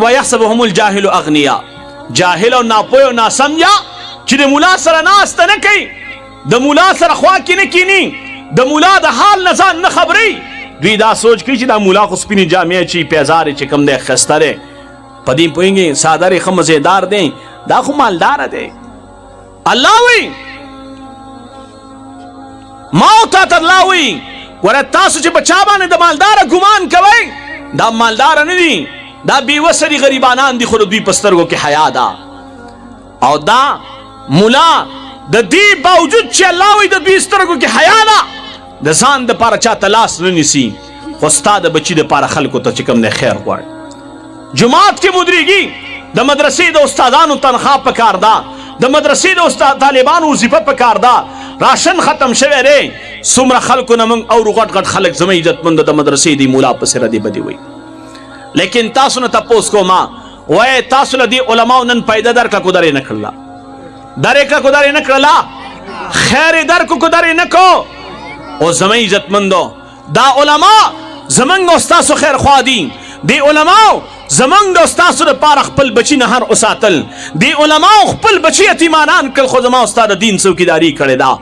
ويحسبهم الجاهل اغنياء، جاهل او ناپوه او ناسمجا چې د مولا سره ناسته نه کوي، د مولا سره خوا کې نه کینی، د مولا د حال نه ځان نه خبري، دوی دا سوچ کوي چې دا مولا خو سپینې جامې چې پیزار چې کوم دی ښایسته دی، په دې پوهېږي څادر یې ښه مزېدار دی، دا خو مالداره دی. الله وی ما او تا ته الله وی وره تاسو چې په چا باندې د مالداره ګمان کوئ دا مالداره نه دي، دا بېوسه دي، غریبانان دي، خو د دوی په سترګو کې حیا ده. او دا مولا د دې باوجود چې الله وی د دوی سترګو کې حیا ده د ځان دپاره چاته لاس نه نیسي، خو ستا د بچي دپاره خلکو ته چې کوم دی خیر غواړي. جماعت کې مدیریږي، د مدرسې د استادانو تنخوا پکار ده، د مدرسې د طالبانو وظیفه پکار ده، راشن ختم شوی دی، څومره خلکو نه موږ اورو غټ غټ خلک زموږ عزتمند د مدرسې دی مولا پسې ردې بدې وایي. لیکن تاسو نه تپوس کومه وایي تاسو له دې علماو نن پیدا درکړه کو درې نه کړله، درې کړه کو درې نه کړله، خیر یې درکو کو درې نه کو. او زموږ عزتمندو دا علما زموږ او ستاسو خیر خوا دي، دی علماو زمونږ د ستاسو دپاره خپل بچي نهر وساتل، دی علماو خپل بچي یتیمانان کړل، خو زما او ستا د دین څوکیداري کړې ده.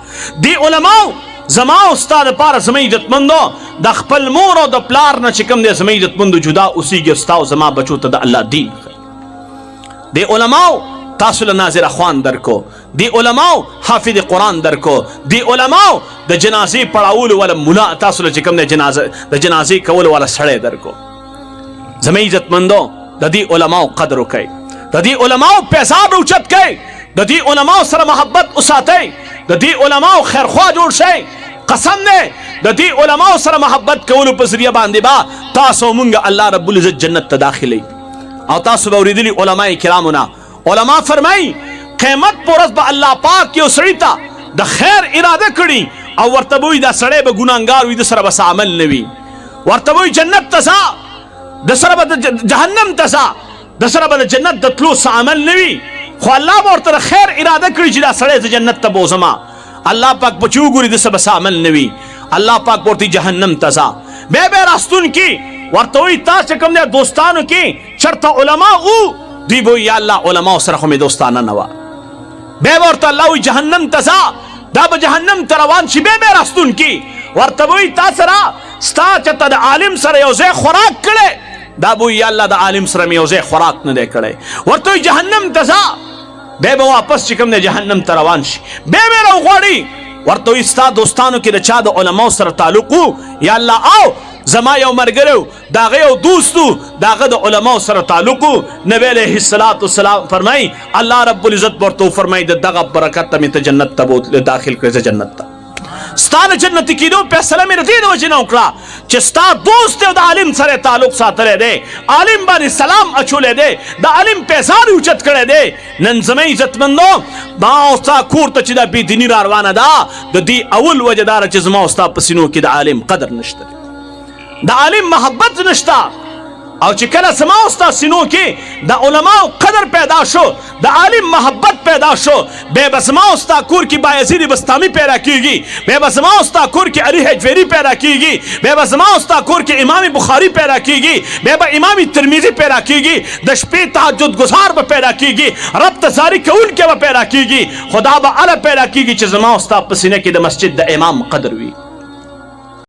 دی علماو زما او ستا دپاره زموږ عزتمندو د خپل مور او د پلار نه چې کوم دی زموږ عزتمندو جدا اوسېږي، ستا او زما بچو ته د الله دین ښیي. دی علماو تاسو له ناظره خوان درکو، دی علماو حافظ قرآن درکو، دی علماو د جنازې پړاولو والا مولا تاسو له چې کوم دی د جنازې کولو والا سړی درکو. زموږ عزتمندو د دې علماو قدر وکئ، د دې علماو پیساب اوچت کئ، د دې علماو سره محبت وساتئ، د دې علماو خیرخوا جوړ شئ. قسم دی د دې علماو سره محبت کولو په ذریعه باندې به تاسو مونږ الله رب العزت جنت ته داخلئ. او تاسو به اورېدلي علما کرامو نه، علما فرمایي قیامت په ورځ به الله پاک یو سړي ته د خیر اراده کړي او ورته به وي دا سړی به ګناهګار وي، د سره به څه عمل نه وي، ورته به وي جنت ته ځه، د سره به جهنم ته ځه، د سره به د جنت د تلو څه عمل نه وي، خو الله به ورته خیر اراده کړي چې دا سړی زه جنت ته بوځمه. الله پاک به چې وګوري د څه به څه عمل نه وي، الله پاک به ورته جهنم ته ځه. بیا به راستون کې ورته وایي تا چې کوم دی دوستانو کې چېرته علما وو، دوی به وایي یا الله علماو سره خو مې دوستانه نه وه. بیا به ورته الله وایي جهنم ته ځه، دا به جهنم ته روان شي. بیا به راستون کې ورته به وایي تا سره ستا چېرته د عالم سره یو ځای خوراک کړی، دا به یا الله د عالم سره مې یو ځای خوراک نه دی کړی، ورته وایي جهنم ته ځه. بیا به واپس چې کوم دی جهنم ته روان شي. بیا به راوغواړي ورته وایي ستا دوستانو کې د چا د علماو سره تعلق و، یا الله او زما یو ملګری و د هغه یو دوست و د هغه د علماو سره تعلق و. نبی علیه السلام فرمایي الله رب العزت ورته وفرمایي د دغه برکت ته مې ته جنت ته داخل کړې، زه جنت ته ستا د جنتي کېدو فیصله مې د دې د وجې نه وکړه چې ستا دوست دی او د عالم سره تعلق ساتلی دی، عالم باندې سلام اچولی دی، د عالم پیزار اوچت کړی دی. نن زموږ عزتمندو ما او ستا کور ته چې دا بېدیني را روانه ده، د دې اول وجه دا ده چې زما او ستا په سینو کې د عالم قدر نشته دی، د عالم محبت نشته. او چې کله زما او ستا سینو کې د علماو قدر پیدا شو، د عالم محبت پیدا شو، بیا به زما او ستا کور کې بایزید بستامي پیدا کېږي، بیا به زما او ستا کور کې علي حجویري پیدا کېږي، بیا به زما او ستا کور کې امام بخاري پیدا کېږي، بیا به امام ترمذي پیدا کېږي، د شپې تهجد ګزار به پیدا کېږي، رب ته زاري کوونکی به پیدا کېږي. خدا به هله پیدا کېږي چې زما او ستا په سینه کې د مسجد د امام قدر وي.